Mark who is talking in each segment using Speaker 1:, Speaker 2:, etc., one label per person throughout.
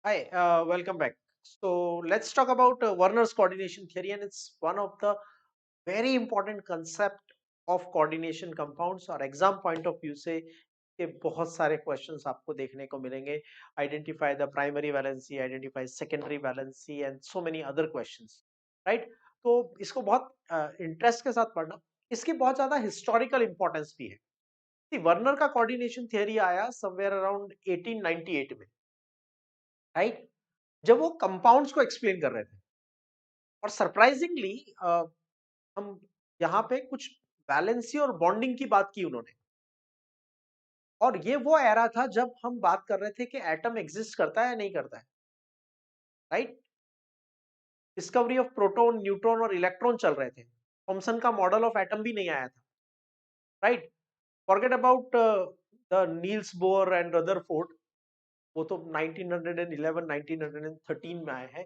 Speaker 1: Hi, welcome back. So let's talk about Werner's coordination theory, and it's one of the very important concept of coordination compounds. और exam point of view से के बहुत सारे questions आपको देखने को मिलेंगे. Identify the primary valency, identify secondary valency and so many other questions, right? तो इसको बहुत इंटरेस्ट के साथ पढ़ना. इसकी बहुत ज्यादा हिस्टोरिकल इंपॉर्टेंस भी है. वर्नर का कोऑर्डिनेशन थियरी आया समवेयर अराउंड 1898 में, राइट? जब वो कंपाउंड्स को एक्सप्लेन कर रहे थे. और सरप्राइजिंगली हम यहाँ पे कुछ वैलेंसी और बॉन्डिंग की बात की उन्होंने. और ये वो एरा था जब हम बात कर रहे थे कि एटम एग्जिस्ट करता है या नहीं करता है, right? Discovery of proton, neutron और इलेक्ट्रॉन चल रहे थे. थॉमसन का मॉडल ऑफ एटम भी नहीं आया था, right? Forget about the Niels Bohr and Rutherford. वो तो 1911 1913 में आए हैं.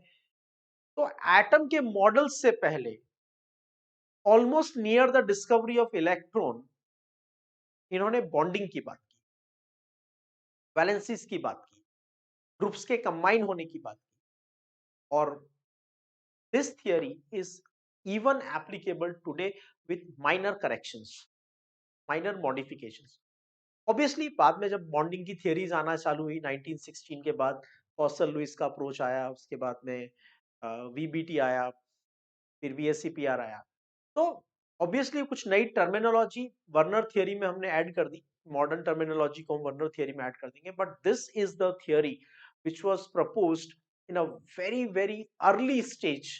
Speaker 1: तो एटम के मॉडल से पहले, almost near the discovery of electron, इन्होंने बॉन्डिंग की बात की, वैलेंसीज की बात की, ग्रुप्स के कंबाइन होने की बात की. और this theory is even applicable today with minor corrections, minor modifications. Obviously बाद में जब बॉन्डिंग की थियरीज आना चालू हुई 1916 के बाद, फॉस्टर लुइस का अप्रोच आया, उसके बाद में वीबीटी आया, फिर वीएससीपीआर आया. तो ऑब्वियसली कुछ नई टर्मिनोलॉजी वर्नर थियरी में हमने ऐड कर दी. मॉडर्न टर्मिनोलॉजी को हम वर्नर थियरी में ऐड कर देंगे, but this is the theory which was proposed in a very very early stage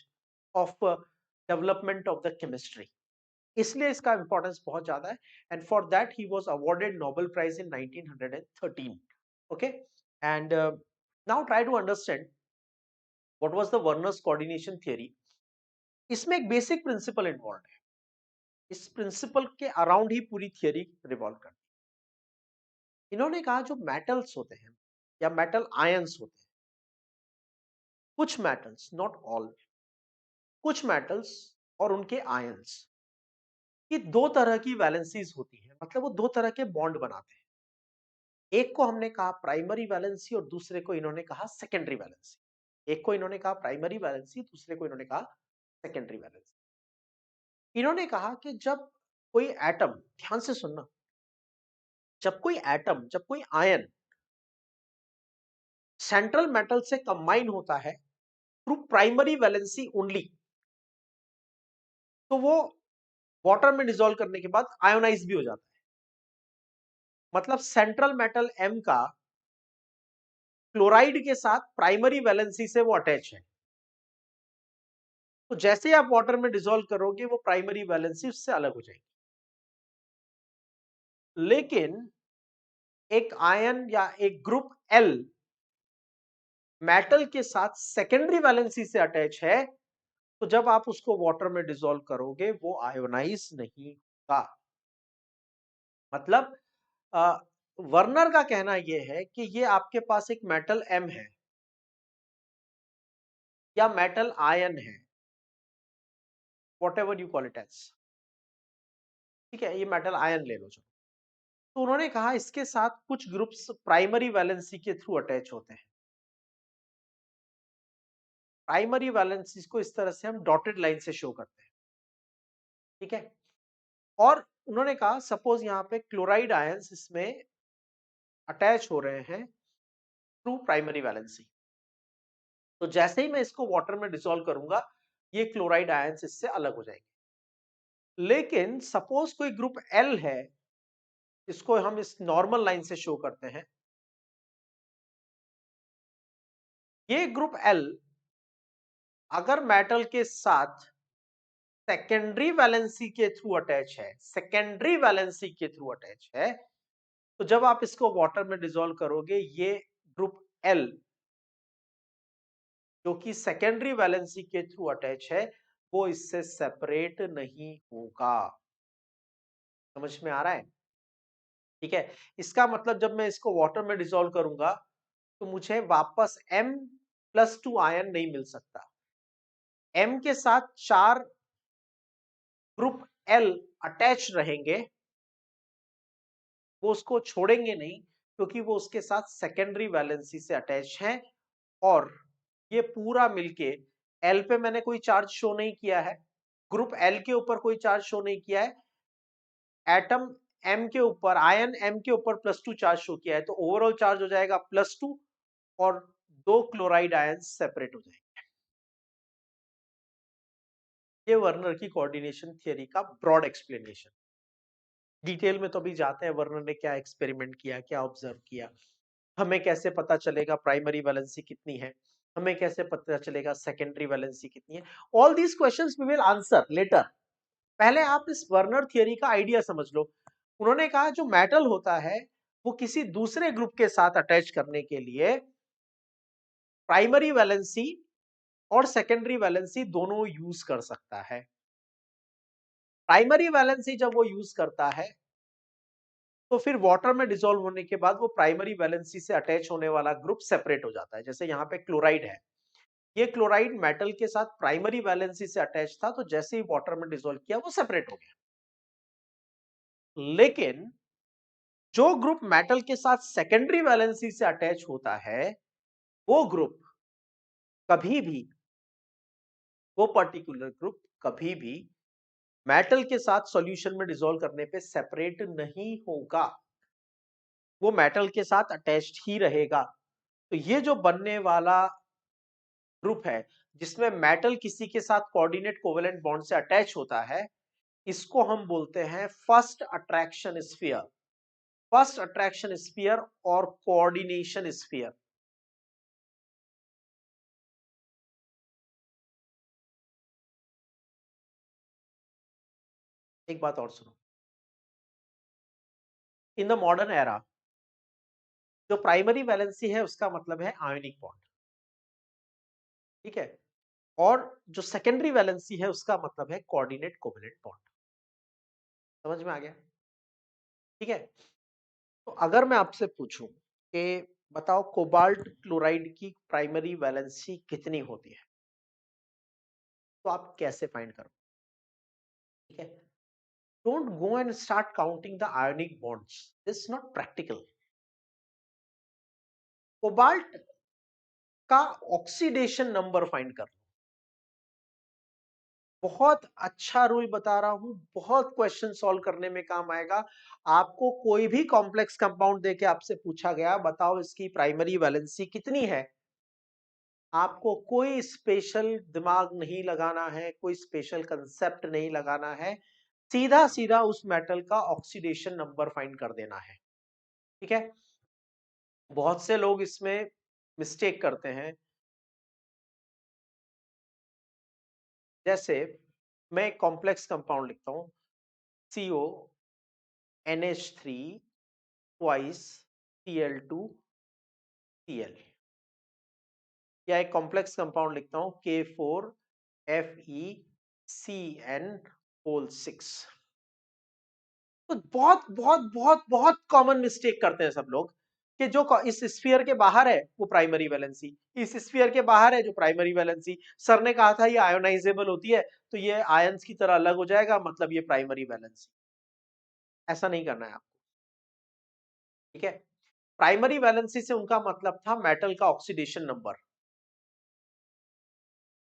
Speaker 1: of development of the chemistry. इसलिए इसका इंपॉर्टेंस बहुत ज्यादा है. And for that he was awarded Nobel prize in 1913. Okay. And now try to understand what was the Werner's coordination theory. इसमें एक basic principle involve है. इस principal के अराउंड ही पूरी थियरी रिवॉल्व करती है. इन्होंने कहा जो मेटल्स होते हैं या मेटल आयंस होते हैं, कुछ मेटल्स, नॉट ऑल, कुछ मेटल्स और उनके आयंस की दो तरह की वैलेंसीज होती है. मतलब वो दो तरह के बॉन्ड बनाते हैं. एक को हमने कहा प्राइमरी वैलेंसी और दूसरे को इन्होंने कहा सेकेंडरी वैलेंसी. एक को इन्होंने कहा प्राइमरी वैलेंसी, दूसरे को इन्होंने कहा सेकेंडरी वैलेंसी. इन्होंने कहा कि जब कोई एटम, ध्यान से सुनना, जब कोई एटम, जब कोई आयन सेंट्रल मेटल से कंबाइन होता है थ्रू प्राइमरी वैलेंसी ओनली, तो वो वाटर में डिसॉल्व करने के बाद आयोनाइज भी हो जाता है. मतलब सेंट्रल मेटल एम का क्लोराइड के साथ प्राइमरी वैलेंसी से वो अटैच है. तो जैसे ही आप वाटर में डिसॉल्व करोगे वो प्राइमरी वैलेंसी उससे अलग हो जाएगी. लेकिन एक आयन या एक ग्रुप एल मेटल के साथ सेकेंडरी वैलेंसी से अटैच है, तो जब आप उसको वाटर में डिसॉल्व करोगे वो आयोनाइज नहीं होगा. मतलब वर्नर का कहना यह है कि ये आपके पास एक मेटल एम है या मेटल आयन है, whatever you call it as, ठीक है, ये मेटल आयन ले लो. तो उन्होंने कहा इसके साथ कुछ ग्रुप्स प्राइमरी वैलेंसी के थ्रू अटैच होते हैं. प्राइमरी वैलेंसी को इस तरह से हम डॉटेड लाइन से शो करते हैं, ठीक है. और उन्होंने कहा सपोज यहाँ पे क्लोराइड आयंस इसमें अटैच हो रहे हैं थ्रू प्राइमरी वैलेंसी. तो जैसे ही मैं इसको वाटर में डिसॉल्व करूंगा ये क्लोराइड आयंस इससे अलग हो जाएंगे. लेकिन सपोज कोई ग्रुप एल है, इसको हम इस नॉर्मल लाइन से शो करते हैं. ये ग्रुप एल अगर मेटल के साथ सेकेंडरी वैलेंसी के थ्रू अटैच है, सेकेंडरी वैलेंसी के थ्रू अटैच है, तो जब आप इसको वाटर में डिसॉल्व करोगे ये ग्रुप एल जो कि सेकेंडरी वैलेंसी के थ्रू अटैच है, वो इससे सेपरेट नहीं होगा. समझ में आ रहा है? ठीक है. इसका मतलब जब मैं इसको वाटर में डिसॉल्व करूंगा तो मुझे वापस M+2 आयन नहीं मिल सकता. M के साथ 4 ग्रुप L अटैच रहेंगे, वो उसको छोड़ेंगे नहीं क्योंकि वो उसके साथ सेकेंडरी वैलेंसी से अटैच है. और ये पूरा मिलके एल पे मैंने कोई चार्ज शो नहीं किया है, ग्रुप एल के ऊपर कोई चार्ज शो नहीं किया है, एटम एम के ऊपर, आयन एम के ऊपर +2 चार्ज शो किया है, तो ओवरऑल चार्ज हो जाएगा +2 और 2 क्लोराइड आयन सेपरेट हो जाएंगे। ये वर्नर की कोऑर्डिनेशन थ्योरी का ब्रॉड एक्सप्लेनेशन। डिटेल में तो अभी जाते हैं वर्नर ने क्या एक्सपेरिमेंट किया, क्या ऑब्जर्व किया, हमें कैसे पता चलेगा प्राइमरी वैलेंसी कितनी है, हमें कैसे पता चलेगा सेकेंडरी वैलेंसी कितनी है। All these questions we will answer later. पहले आप इस वर्नर थियरी का आइडिया समझ लो। उन्होंने कहा जो मेटल होता है वो किसी दूसरे ग्रुप के साथ अटैच करने के लिए प्राइमरी वैलेंसी और सेकेंडरी वैलेंसी दोनों यूज कर सकता है। प्राइमरी वैलेंसी जब वो यूज करता है तो फिर वाटर में डिसॉल्व होने के बाद वो प्राइमरी वैलेंसी से अटैच होने वाला ग्रुप सेपरेट हो जाता है। जैसे यहाँ पे क्लोराइड है, ये क्लोराइड मेटल के साथ प्राइमरी वैलेंसी से अटैच था, तो जैसे ही वाटर में डिसॉल्व किया वो सेपरेट हो गया। लेकिन जो ग्रुप मेटल के साथ सेकेंडरी वैलेंसी से अटैच होता है, वो ग्रुप कभी भी, वो पर्टिकुलर ग्रुप कभी भी मेटल के साथ सॉल्यूशन में डिसॉल्व करने पे सेपरेट नहीं होगा, वो मेटल के साथ अटैच्ड ही रहेगा। तो ये जो बनने वाला ग्रुप है जिसमें मेटल किसी के साथ कोऑर्डिनेट कोवेलेंट बॉन्ड से अटैच होता है, इसको हम बोलते हैं first attraction sphere. First attraction sphere और कोऑर्डिनेशन स्फीयर। एक बात और सुनो, इन द मॉडर्न एरा जो प्राइमरी वैलेंसी है उसका मतलब है आयोनिक बॉन्ड, ठीक है, और जो सेकेंडरी वैलेंसी है उसका मतलब है कोऑर्डिनेट कोवेलेंट बॉन्ड। समझ में आ गया? ठीक है। तो अगर मैं आपसे पूछूं कि बताओ कोबाल्ट क्लोराइड की प्राइमरी वैलेंसी कितनी होती है, तो आप कैसे फाइंड करो? ठीक है, don't go and start counting the ionic bonds, this not practical. Cobalt का ऑक्सीडेशन नंबर फाइंड कर। बहुत अच्छा रूल बता रहा हूं, बहुत क्वेश्चन सॉल्व करने में काम आएगा। आपको कोई भी कॉम्प्लेक्स कंपाउंड देके आपसे पूछा गया बताओ इसकी प्राइमरी वैलेंसी कितनी है, आपको कोई स्पेशल दिमाग नहीं लगाना है, कोई स्पेशल कंसेप्ट नहीं लगाना है, सीधा सीधा उस मेटल का ऑक्सीडेशन नंबर फाइंड कर देना है। ठीक है। बहुत से लोग इसमें मिस्टेक करते हैं। जैसे मैं एक कॉम्प्लेक्स कंपाउंड लिखता हूं, CO NH3 ट्वाइस Cl2Cl, या एक कॉम्प्लेक्स कंपाउंड लिखता हूं K4FeCN6। तो बहुत बहुत बहुत बहुत कॉमन मिस्टेक करते हैं सब लोग कि जो इस स्फीयर के बाहर है वो प्राइमरी वैलेंसी, इस स्फीयर के बाहर है जो प्राइमरी वैलेंसी। सर ने कहा था ये आयोनाइजेबल होती है तो ये आयंस की तरह अलग हो जाएगा, मतलब ये प्राइमरी वैलेंसी। ऐसा नहीं करना है आपको। ठीक है। प्राइमरी वैलेंसी से उनका मतलब था मेटल का ऑक्सीडेशन नंबर।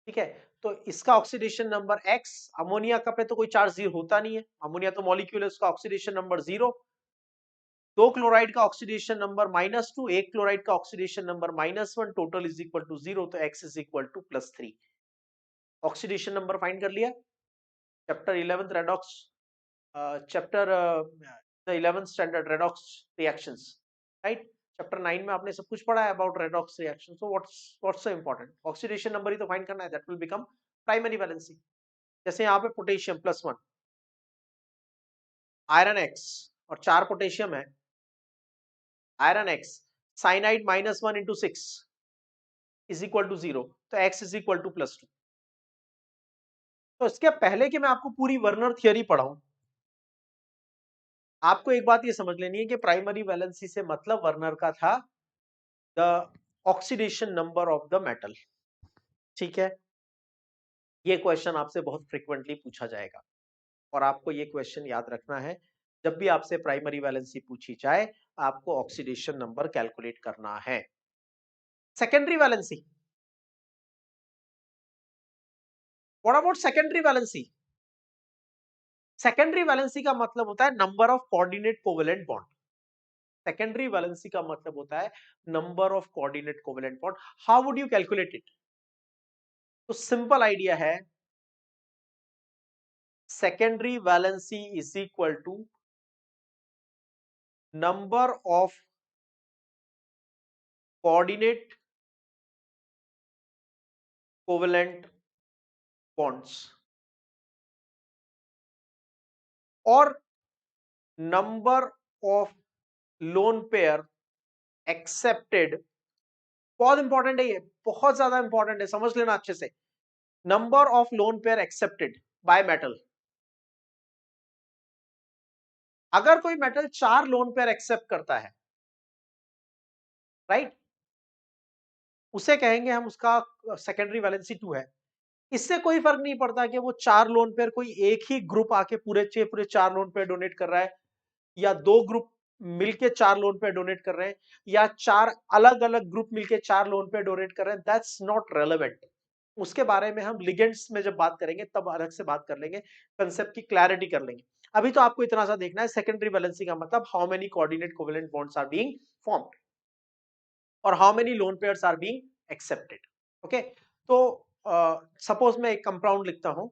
Speaker 1: ठीक है। तो इसका ऑक्सीडेशन नंबर X, अमोनिया का पे तो कोई चार्ज जीरो होता नहीं है, अमोनिया तो मॉलिक्यूल है, उसका ऑक्सीडेशन नंबर 0। दो क्लोराइड का ऑक्सीडेशन नंबर -2, एक क्लोराइड का oxidation number -1, total is equal to 0, तो X is equal to +3। Oxidation number find कर लिया। Chapter 11th redox, chapter the 11th standard redox reactions, right. Chapter 9 में आपने सब कुछ पढ़ा है about redox reaction. So what's so important, oxidation number ही तो फाइंड करना है, that will become primary valency. जैसे यहाँ पे पोटेशियम +1, आयरन X, और 4 पोटेशियम है, iron X, cyanide -1 into 6 is equal to 0, तो X इज इक्वल टू +2। तो इसके पहले कि मैं आपको पूरी वर्नर थियरी पढ़ाऊं, आपको एक बात ये समझ लेनी है कि प्राइमरी वैलेंसी से मतलब वर्नर का था the oxidation number of the metal. ठीक है। ये क्वेश्चन आपसे बहुत फ्रिक्वेंटली पूछा जाएगा और आपको ये क्वेश्चन याद रखना है। जब भी आपसे प्राइमरी वैलेंसी पूछी जाए आपको ऑक्सीडेशन नंबर कैलकुलेट करना है। Secondary valency, what about secondary valency? Secondary valency का मतलब होता है number of coordinate covalent bond. Secondary valency का मतलब होता है number of coordinate covalent bond. How would you calculate it? तो सिंपल आइडिया है, secondary valency is equal to number of coordinate covalent bonds और number of lone pair accepted. बहुत important है ये, बहुत ज्यादा इंपॉर्टेंट है, समझ लेना अच्छे से। Number of lone pair accepted by metal. अगर कोई मेटल 4 लोन पेयर एक्सेप्ट करता है, राइट, उसे कहेंगे हम, उसका सेकेंडरी वैलेंसी 2 है। इससे कोई फर्क नहीं पड़ता कि वो 4 लोन पेयर कोई एक ही ग्रुप आके पूरे 4 लोन पेयर डोनेट कर रहा है, या 2 ग्रुप मिलके 4 लोन पेयर डोनेट कर रहे हैं, या 4 अलग अलग ग्रुप मिलके 4 लोन पेयर डोनेट कर रहे हैं। That's not relevant. उसके बारे में हम लिगेंड्स में जब बात करेंगे तब अलग से बात कर लेंगे, कंसेप्ट की क्लैरिटी कर लेंगे। अभी तो आपको इतना सा देखना है, सेकेंडरी वैलेंसी का मतलब how many coordinate covalent bonds are being formed और how many lone pairs are being accepted. Okay, तो सपोज मैं एक कंपाउंड लिखता हूं,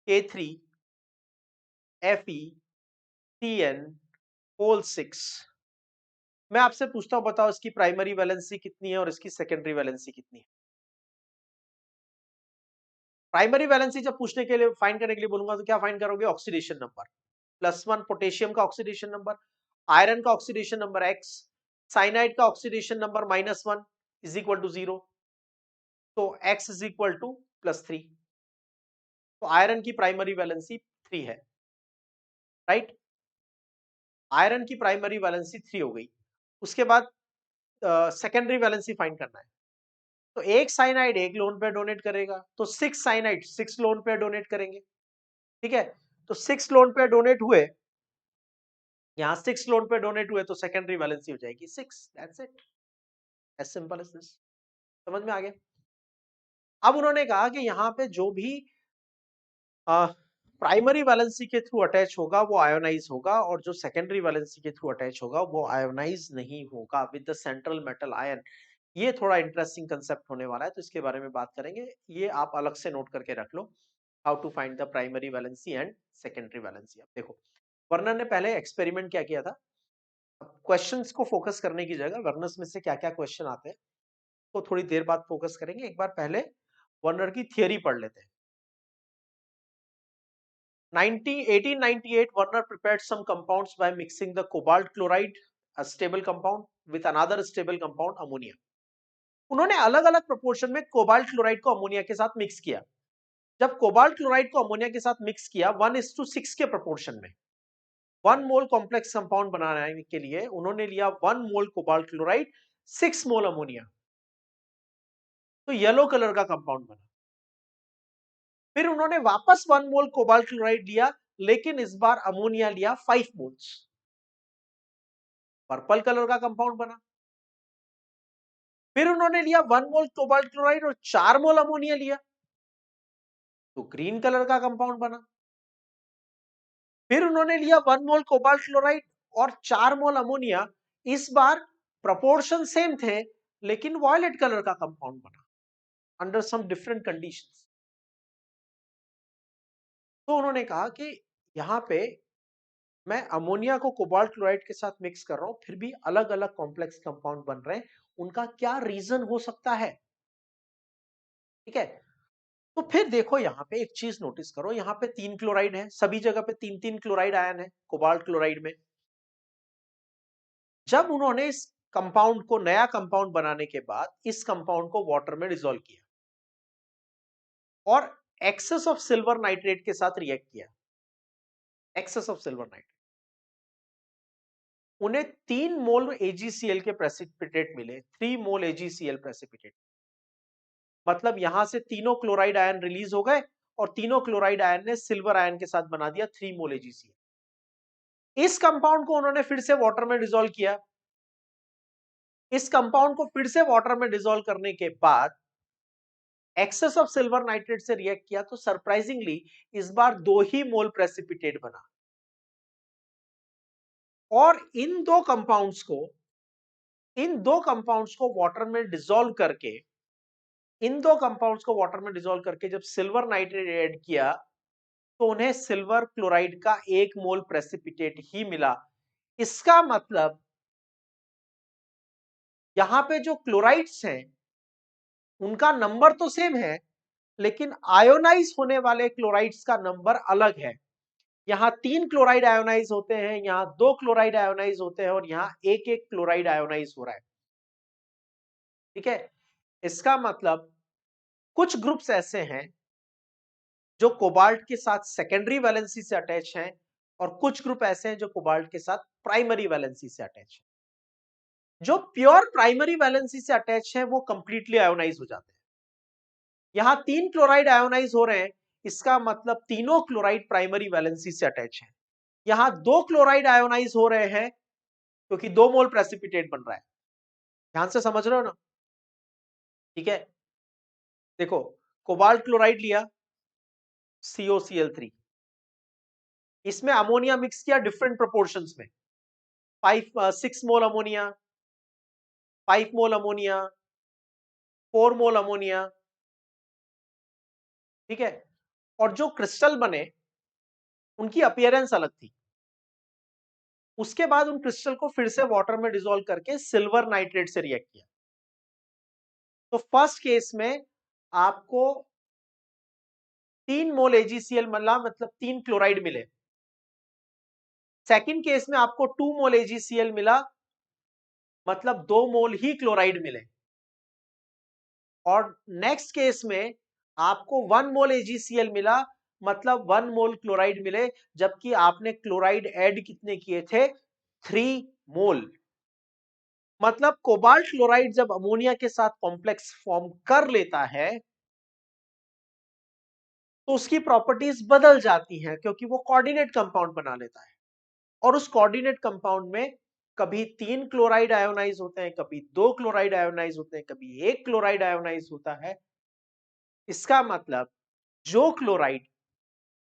Speaker 1: K3FeCN6। मैं आपसे पूछता हूं, बताओ इसकी प्राइमरी वैलेंसी कितनी है और इसकी सेकेंडरी वैलेंसी कितनी है? प्राइमरी वैलेंसी जब पूछने के लिए, फाइंड करने के लिए बोलूंगा तो क्या फाइंड करोगे? Oxidation number. +1 पोटेशियम का ऑक्सीडेशन नंबर, आयरन का ऑक्सीडेशन नंबर x, साइनाइड का oxidation number -1 is equal to 0। तो x इज इक्वल टू +3। तो आयरन की प्राइमरी वैलेंसी 3 है, राइट। आयरन की प्राइमरी वैलेंसी 3 हो गई। उसके बाद सेकेंडरी वैलेंसी फाइंड करना है। तो एक साइनाइड एक लोन पेयर डोनेट करेगा, तो 6 साइनाइड 6 लोन पेयर डोनेट करेंगे, ठीक है। तो 6 लोन पेयर डोनेट हुए, यहां 6 लोन पेयर डोनेट हुए, तो सेकेंडरी वैलेंसी हो जाएगी 6। That's it, as simple as this. समझ में आ गया? अब उन्होंने कहा कि यहाँ पे जो भी प्राइमरी वैलेंसी के थ्रू अटैच होगा वो आयोनाइज होगा, और जो सेकेंडरी वैलेंसी के थ्रू अटैच होगा वो आयोनाइज नहीं होगा with the central metal ion. ये थोड़ा इंटरेस्टिंग कंसेप्ट होने वाला है, तो इसके बारे में बात करेंगे। ये आप अलग से नोट करके रख लो, how to find the primary valency and secondary valency. अब देखो, वर्नर ने पहले एक्सपेरिमेंट क्या किया था। क्वेश्चंस को फोकस करने की जगह वर्नर्स में से क्या क्या क्वेश्चन आते हैं तो थोड़ी देर बाद फोकस करेंगे। एक बार पहले वर्नर की थियरी पढ़ लेते हैं। 1898, Werner prepared some compounds by mixing the cobalt chloride, a stable compound, with another stable compound, ammonia. उन्होंने अलग अलग प्रोपोर्शन में कोबाल्ट क्लोराइड को अमोनिया के साथ मिक्स किया। जब कोबाल्ट क्लोराइड को अमोनिया के साथ मिक्स किया 1:6 के प्रोपोर्शन में, 1 मोल कॉम्प्लेक्स कंपाउंड बनाने के लिए उन्होंने लिया 1 मोल कोबाल्ट क्लोराइड, 6 मोल अमोनिया, तो येलो कलर का कंपाउंड बना। फिर उन्होंने वापस 1 मोल कोबाल्ट क्लोराइड लिया, लेकिन इस बार अमोनिया लिया 5 मोल्स, पर्पल कलर का कंपाउंड बना। फिर उन्होंने लिया 1 मोल कोबाल्ट क्लोराइड और 4 मोल अमोनिया लिया, तो ग्रीन कलर का कंपाउंड बना। फिर उन्होंने लिया 1 मोल कोबाल्ट क्लोराइड और 4 मोल अमोनिया, इस बार प्रोपोर्शन सेम थे, लेकिन वॉयलेट कलर का कंपाउंड बना अंडर सम डिफरेंट कंडीशंस। तो उन्होंने कहा कि यहां पे मैं अमोनिया को कोबाल्ट क्लोराइड के साथ मिक्स कर रहा हूं, फिर भी अलग अलग कॉम्प्लेक्स कंपाउंड बन रहे हैं, उनका क्या रीजन हो सकता है? ठीक है। तो फिर देखो, यहाँ पे एक चीज नोटिस करो, यहाँ पे 3 क्लोराइड है, सभी जगह पे 3 3 क्लोराइड आयन है कोबाल्ट क्लोराइड में। जब उन्होंने इस कंपाउंड को, नया कंपाउंड बनाने के बाद इस कंपाउंड को वाटर में डिसॉल्व किया और एक्सेस ऑफ सिल्वर नाइट्रेट के साथ रिएक्ट किया, एक्सेस ऑफ सिल्वर नाइट्रेट, उन्हें 3 मोल एजीसीएल के प्रेसिपिटेट मिले, 3 मोल एजीसीएल प्रेसिपिटेट। मतलब यहां से तीनों क्लोराइड आयन रिलीज हो गए और तीनों क्लोराइड आयन ने सिल्वर आयन के साथ बना दिया 3 मोल एजीसीएल। इस कंपाउंड को उन्होंने फिर से वाटर में डिसॉल्व किया, इस कंपाउंड को फिर से वाटर में डिसॉल्व करने के बाद एक्सेस ऑफ सिल्वर नाइट्रेट से रिएक्ट किया तो सरप्राइजिंगली इस बार 2 ही मोल प्रेसिपिटेट बना। और इन दो कंपाउंड्स को वाटर में डिसॉल्व करके जब सिल्वर नाइट्रेट ऐड किया तो उन्हें सिल्वर क्लोराइड का 1 मोल प्रेसिपिटेट ही मिला। इसका मतलब यहां पे जो क्लोराइड्स हैं उनका नंबर तो सेम है, लेकिन आयोनाइज होने वाले क्लोराइड्स का नंबर अलग है। यहां 3 क्लोराइड आयोनाइज होते हैं, यहां 2 क्लोराइड आयोनाइज होते हैं और यहां एक एक क्लोराइड आयोनाइज हो रहा है। ठीक है, इसका मतलब कुछ ग्रुप्स ऐसे हैं जो कोबाल्ट के साथ सेकेंडरी वैलेंसी से अटैच हैं और कुछ ग्रुप ऐसे हैं जो कोबाल्ट के साथ प्राइमरी वैलेंसी से अटैच हैं। जो प्योर प्राइमरी वैलेंसी से अटैच है वो कंप्लीटली आयोनाइज हो जाते हैं। यहां 3 क्लोराइड आयोनाइज हो रहे हैं, इसका मतलब तीनों क्लोराइड प्राइमरी वैलेंसी से अटैच है। यहां 2 क्लोराइड आयोनाइज हो रहे हैं क्योंकि 2 मोल प्रेसिपिटेट बन रहा है। ध्यान से समझ रहे हो ना? ठीक है, देखो, कोबाल्ट क्लोराइड लिया, COCl3, इसमें अमोनिया मिक्स किया डिफरेंट प्रोपोर्शंस में, 6 मोल अमोनिया, 5 मोल अमोनिया, 4 मोल अमोनिया। ठीक है, और जो क्रिस्टल बने उनकी अपीयरेंस अलग थी। उसके बाद उन क्रिस्टल को फिर से वाटर में डिसॉल्व करके सिल्वर नाइट्रेट से रिएक्ट किया। तो फर्स्ट केस में आपको 3 मोल AgCl मिला, मतलब 3 क्लोराइड मिले। सेकंड केस में आपको 2 मोल AgCl मिला, मतलब 2 मोल ही क्लोराइड मिले। और नेक्स्ट केस में आपको 1 मोल AgCl मिला, मतलब 1 मोल क्लोराइड मिले, जबकि आपने क्लोराइड ऐड कितने किए थे? 3 मोल। मतलब कोबाल्ट क्लोराइड जब अमोनिया के साथ कॉम्प्लेक्स फॉर्म कर लेता है तो उसकी प्रॉपर्टीज बदल जाती हैं, क्योंकि वो कोऑर्डिनेट कंपाउंड बना लेता है। और उस कोऑर्डिनेट कंपाउंड में कभी 3 क्लोराइड आयोनाइज होते हैं, कभी 2 क्लोराइड आयोनाइज होते हैं, कभी 1 क्लोराइड आयोनाइज होता है। इसका मतलब जो क्लोराइड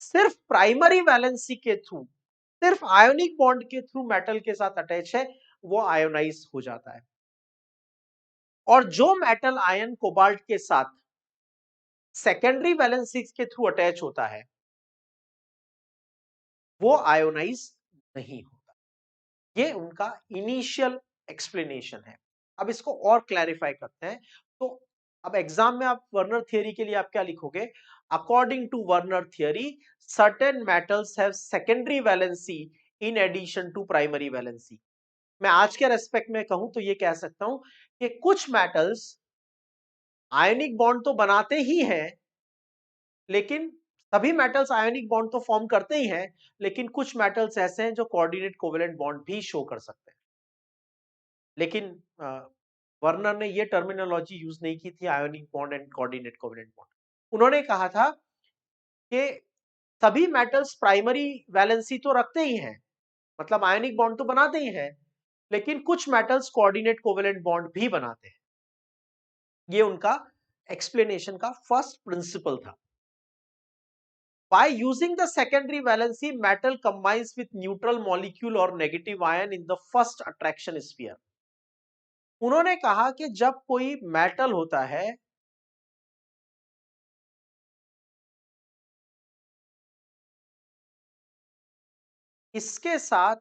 Speaker 1: सिर्फ प्राइमरी वैलेंसी के थ्रू, सिर्फ आयोनिक बॉन्ड के थ्रू मेटल के साथ अटैच है, वो आयोनाइज हो जाता है। और जो मेटल आयन कोबाल्ट के साथ सेकेंडरी वैलेंसी के थ्रू अटैच होता है वो आयोनाइज नहीं होता। ये उनका इनिशियल एक्सप्लेनेशन है। अब इसको और क्लैरिफाई करते हैं। तो अब एग्जाम में आप वर्नर थियरी के लिए आप क्या लिखोगे? According to Werner theory certain metals have secondary valency in addition to primary valency. मैं आज के रेस्पेक्ट में कहूं तो ये कह सकता हूं कि कुछ मेटल्स आयनिक बॉन्ड तो बनाते ही हैं, लेकिन सभी मेटल्स आयोनिक बॉन्ड तो फॉर्म करते ही हैं, लेकिन कुछ मेटल्स ऐसे हैं जो कोऑर्डिनेट कोवेलेंट बॉन्ड भी शो कर सकते हैं। लेकिन वर्नर ने ये टर्मिनोलॉजी यूज नहीं की थी, ionic bond and coordinate covalent bond. उन्होंने कहा था कि सभी मेटल्स प्राइमरी वैलेंसी तो रखते ही हैं, मतलब आयोनिक बॉन्ड तो बनाते ही हैं, लेकिन कुछ मेटल्स कोऑर्डिनेट कोवेलेंट बॉन्ड भी बनाते हैं। ये उनका एक्सप्लेनेशन का फर्स्ट प्रिंसिपल था। By using the secondary valency, metal combines with neutral molecule or negative ion in the first attraction sphere. उन्होंने कहा कि जब कोई मेटल होता है इसके साथ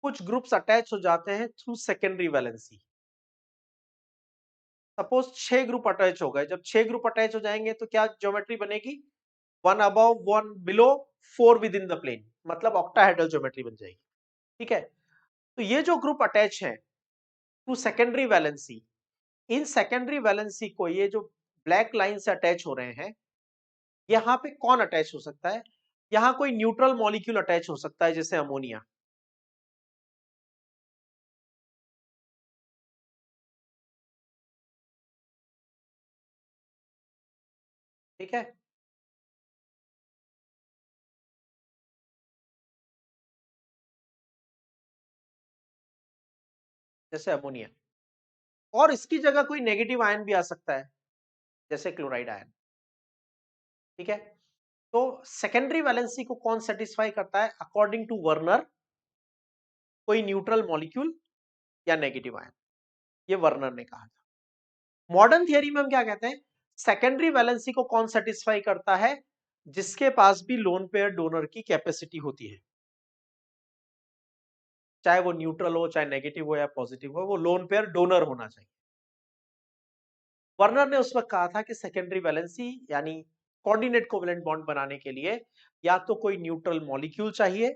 Speaker 1: कुछ ग्रुप्स अटैच हो जाते हैं through secondary valency. Suppose 6 group attach हो गए, जब 6 ग्रुप अटैच हो जाएंगे तो क्या ज्योमेट्री बनेगी? 1 above 1 below 4 within the plane, मतलब ऑक्टाहेड्रल ज्योमेट्री बन जाएगी। ठीक है, तो ये जो ग्रुप अटैच है टू सेकेंडरी वैलेंसी, इन सेकेंडरी वैलेंसी को ये जो ब्लैक लाइन से अटैच हो रहे हैं, यहाँ पे कौन अटैच हो सकता है? यहाँ कोई न्यूट्रल मॉलिक्यूल अटैच हो सकता है, जैसे अमोनिया। ठीक है, जैसे अमोनिया, और इसकी जगह कोई नेगेटिव आयन भी आ सकता है, जैसे क्लोराइड आयन। ठीक है, तो सेकेंडरी वैलेंसी को कौन सेटिस्फाई करता है? अकॉर्डिंग टू वर्नर, कोई न्यूट्रल मॉलिक्यूल या नेगेटिव आयन। ये वर्नर ने कहा था। मॉडर्न थियरी में हम क्या कहते हैं? सेकेंडरी वैलेंसी को कौन सेटिस्फाई करता है? जिसके पास भी लोन पेयर डोनर की कैपेसिटी होती है, चाहे वो न्यूट्रल हो, चाहे नेगेटिव हो या पॉजिटिव हो, वो लोन पेयर डोनर होना चाहिए। वर्नर ने उस वक्त कहा था कि सेकेंडरी वैलेंसी यानी कोऑर्डिनेट कोवेलेंट बॉन्ड बनाने के लिए या तो कोई न्यूट्रल मॉलिक्यूल चाहिए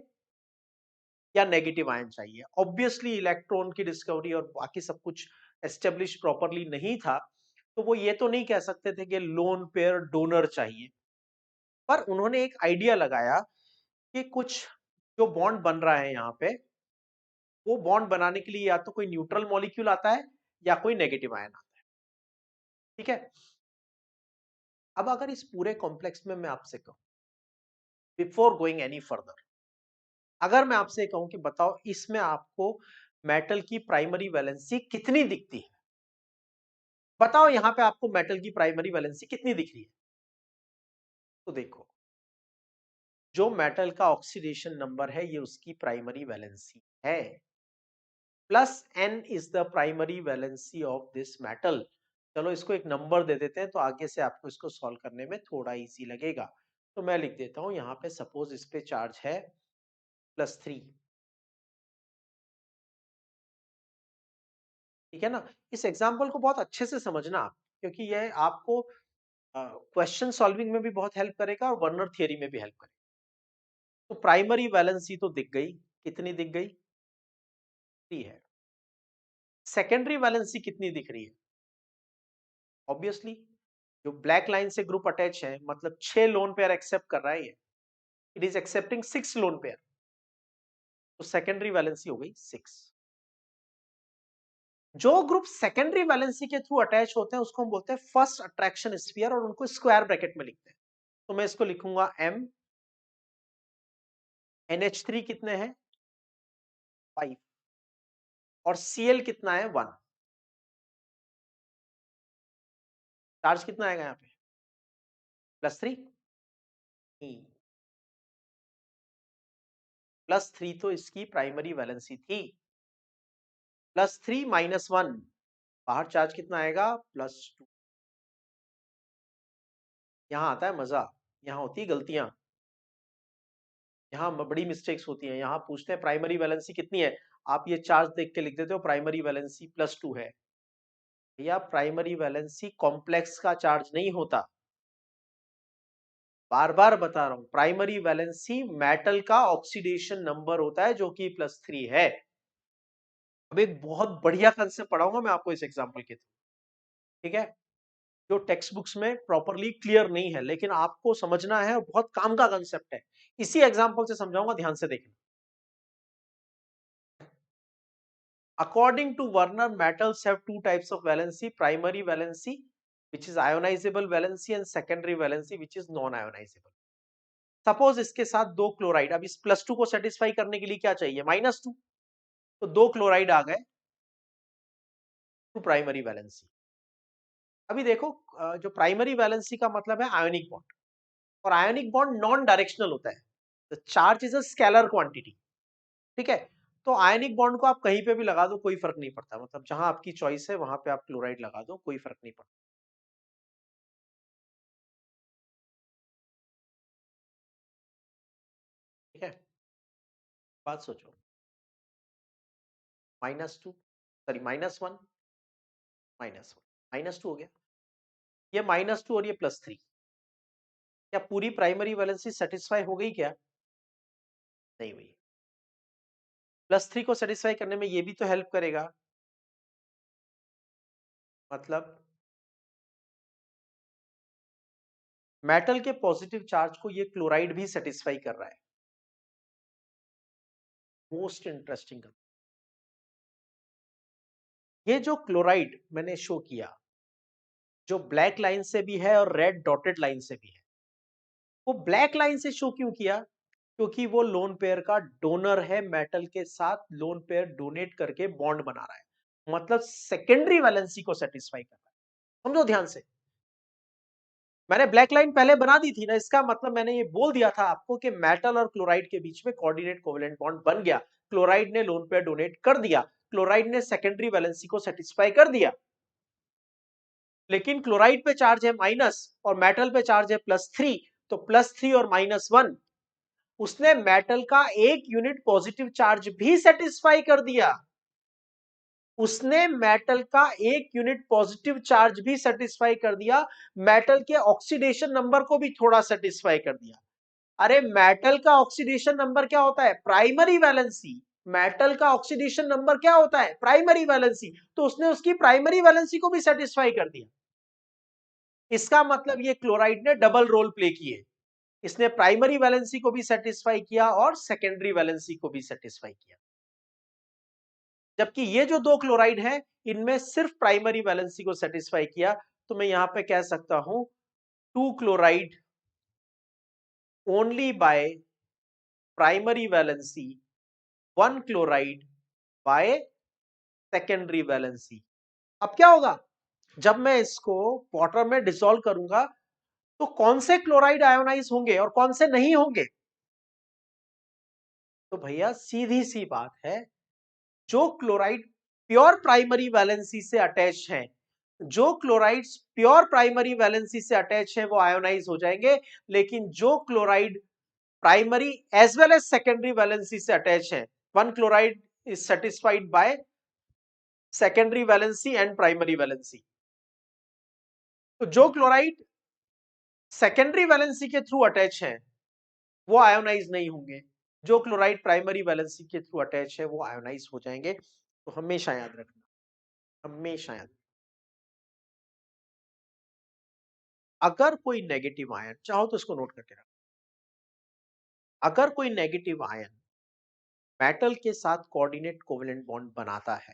Speaker 1: या नेगेटिव आयन चाहिए। ऑब्वियसली इलेक्ट्रॉन की डिस्कवरी और बाकी सब कुछ एस्टेब्लिश प्रॉपरली नहीं था, तो वो ये तो नहीं कह सकते थे कि लोन पेयर डोनर चाहिए, पर उन्होंने एक आइडिया लगाया कि कुछ जो बॉन्ड बन रहा है यहाँ पे, वो बॉन्ड बनाने के लिए या तो कोई न्यूट्रल मॉलिक्यूल आता है या कोई नेगेटिव आयन आता है। ठीक है, अब अगर इस पूरे कॉम्प्लेक्स में मैं आपसे कहूं, बिफोर गोइंग एनी फर्दर, अगर मैं आपसे कहूं कि बताओ इसमें आपको मेटल की प्राइमरी वैलेंसी कितनी दिखती है, बताओ यहां पे आपको मेटल की प्राइमरी वैलेंसी कितनी दिख रही है? तो देखो, जो मेटल का ऑक्सीडेशन नंबर है ये उसकी प्राइमरी वैलेंसी है, plus n is the primary valency of this metal. चलो इसको एक नंबर दे देते हैं तो आगे से आपको इसको सॉल्व करने में थोड़ा इजी लगेगा। तो मैं लिख देता हूं यहाँ पे, सपोज इस पे चार्ज है +3। ठीक है ना? इस एग्जाम्पल को बहुत अच्छे से समझना आप, क्योंकि यह आपको क्वेश्चन सॉल्विंग में भी बहुत हेल्प करेगा और वर्नर थियरी में भी हेल्प करेगा। तो प्राइमरी वैलेंसी तो दिख गई, कितनी दिख गई? 3 है। सेकेंडरी वैलेंसी कितनी दिख रही है? ऑब्वियसली जो ब्लैक लाइन से ग्रुप अटैच है, मतलब 6 लोन पेयर एक्सेप्ट कर रहा है ये, it is accepting 6 lone pair, तो सेकेंडरी वैलेंसी हो गई 6। जो ग्रुप सेकेंडरी वैलेंसी के थ्रू अटैच होते हैं उसको हम बोलते हैं फर्स्ट अट्रैक्शन स्फीयर, और उनको स्क्वायर ब्रैकेट में लिखते हैं। तो मैं इसको लिखूंगा M, NH3 कितने हैं? 5, और Cl कितना है? 1। चार्ज कितना आएगा यहाँ पे? +3। +3 तो इसकी प्राइमरी वैलेंसी थी। +3 -1, बाहर चार्ज कितना आएगा? +2। यहाँ आता है मजा, यहाँ होती है गलतियां, यहाँ बड़ी मिस्टेक्स होती हैं। यहाँ पूछते हैं प्राइमरी वैलेंसी कितनी है, आप ये चार्ज देख के लिख देते हो प्राइमरी वैलेंसी +2 है। भैया प्राइमरी वैलेंसी कॉम्प्लेक्स का चार्ज नहीं होता, बार बार बता रहा हूं, प्राइमरी वैलेंसी मेटल का ऑक्सीडेशन नंबर होता है जो कि +3 है। अब एक बहुत बढ़िया कंसेप्ट पढ़ाऊंगा मैं आपको इस एग्जाम्पल के थ्रू। ठीक है, जो टेक्स्ट बुक्स में प्रॉपरली क्लियर नहीं है, लेकिन आपको समझना है और बहुत काम का कंसेप्ट है। इसी एग्जाम्पल से समझाऊंगा, ध्यान से देखना। According to Werner, metals have two types of valency: primary valency, which is ionizable valency, and secondary valency, which is non-ionizable. Suppose इसके साथ दो क्लोराइड, अब इस +2 को सेटिस्फाई करने के लिए क्या चाहिए? -2, तो दो क्लोराइड आ गए टू प्राइमरी वैलेंसी। अभी देखो, जो प्राइमरी वैलेंसी का मतलब है आयोनिक बॉन्ड, और आयोनिक बॉन्ड नॉन डायरेक्शनल होता है, the charge is a scalar quantity. ठीक है, तो आयनिक बॉन्ड को आप कहीं पे भी लगा दो, कोई फर्क नहीं पड़ता, मतलब जहां आपकी चॉइस है वहां पे आप क्लोराइड लगा दो, कोई फर्क नहीं पड़ता। ठीक है, बात सोचो, -2, सॉरी -1, -1, -2 हो गया, ये -2 और ये +3, क्या पूरी प्राइमरी वैलेंसी सेटिस्फाई हो गई क्या? नहीं हुई। +3 को सेटिस्फाई करने में ये भी तो हेल्प करेगा, मतलब मेटल के पॉजिटिव चार्ज को ये क्लोराइड भी सेटिस्फाई कर रहा है। मोस्ट इंटरेस्टिंग, ये जो क्लोराइड मैंने शो किया, जो ब्लैक लाइन से भी है और रेड डॉटेड लाइन से भी है, वो ब्लैक लाइन से शो क्यों किया? क्योंकि वो लोन पेयर का डोनर है, मेटल के साथ लोन पेयर डोनेट करके बॉन्ड बना रहा है। मतलब सेकेंडरी वैलेंसी को सेटिस्फाई कर रहा है। समझो ध्यान से, मैंने ब्लैक लाइन पहले बना दी थी ना, इसका मतलब मैंने ये बोल दिया था आपको कि मेटल और क्लोराइड के बीच में कोऑर्डिनेट कोवेलेंट बॉन्ड बन गया, क्लोराइड ने लोन पेयर डोनेट कर दिया, क्लोराइड ने सेकेंडरी वैलेंसी को सेटिस्फाई कर दिया। लेकिन क्लोराइड पे चार्ज है माइनस और मेटल पे चार्ज है +3, तो +3 और -1, उसने मेटल का 1 यूनिट पॉजिटिव चार्ज भी सेटिस्फाई कर दिया। उसने मेटल का 1 यूनिट पॉजिटिव चार्ज भी सेटिस्फाई कर दिया, मेटल के ऑक्सीडेशन नंबर को भी थोड़ा सेटिस्फाई कर दिया। अरे मेटल का ऑक्सीडेशन नंबर क्या होता है? Primary valency. मेटल का ऑक्सीडेशन नंबर क्या होता है? Primary valency. तो उसने उसकी प्राइमरी वैलेंसी को भी सेटिस्फाई कर दिया। इसका मतलब ये क्लोराइड ने डबल रोल प्ले किए, इसने प्राइमरी वैलेंसी को भी सेटिस्फाई किया और सेकेंडरी वैलेंसी को भी सेटिस्फाई किया। जबकि ये जो दो क्लोराइड है, इनमें सिर्फ प्राइमरी वैलेंसी को सेटिस्फाई किया। तो मैं यहां पे कह सकता हूं 2 chloride only by primary valency, 1 chloride bye secondary valency. अब क्या होगा, जब मैं इसको वाटर में डिसॉल्व करूंगा तो कौन से क्लोराइड आयोनाइज होंगे और कौन से नहीं होंगे? तो भैया सीधी सी बात है, जो क्लोराइड प्योर प्राइमरी वैलेंसी से अटैच हैं, जो क्लोराइड्स प्योर प्राइमरी वैलेंसी से अटैच हैं वो आयोनाइज हो जाएंगे। लेकिन जो chloride primary as well as secondary valency से अटैच है, 1 chloride is satisfied by secondary valency and primary valency. तो जो क्लोराइड सेकेंडरी वैलेंसी के थ्रू अटैच है वो आयोनाइज नहीं होंगे, जो क्लोराइड प्राइमरी वैलेंसी के थ्रू अटैच है वो आयोनाइज हो जाएंगे। तो हमेशा याद रखना, हमेशा याद, अगर कोई नेगेटिव आयन, चाहो तो इसको नोट करके रखो, अगर कोई नेगेटिव आयन मेटल के साथ कोऑर्डिनेट कोवेलेंट बॉन्ड बनाता है,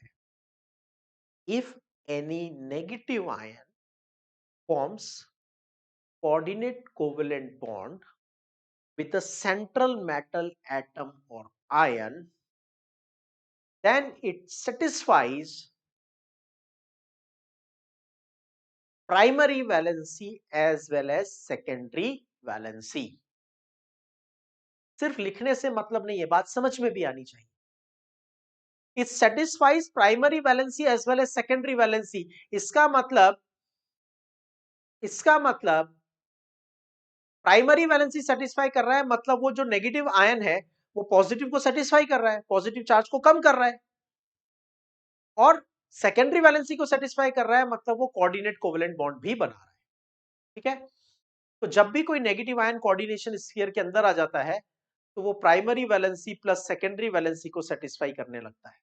Speaker 1: if any negative ion forms coordinate covalent bond with a central metal atom or ion, then it satisfies primary valency as well as secondary valency। सिर्फ लिखने से मतलब नहीं है, बात समझ में भी आनी चाहिए। It satisfies primary valency as well as secondary valency। इसका मतलब प्राइमरी वैलेंसी सेटिस्फाई कर रहा है, मतलब वो जो नेगेटिव आयन है वो पॉजिटिव को सेटिस्फाई कर रहा है, पॉजिटिव चार्ज को कम कर रहा है। और सेकेंडरी वैलेंसी को सेटिस्फाई कर रहा है, मतलब वो कोऑर्डिनेट कोवेलेंट बॉन्ड भी बना रहा है। ठीक है, तो जब भी कोई नेगेटिव आयन कोऑर्डिनेशन स्फीयर के अंदर आ जाता है तो वो primary valency plus secondary valency को सेटिस्फाई करने लगता है।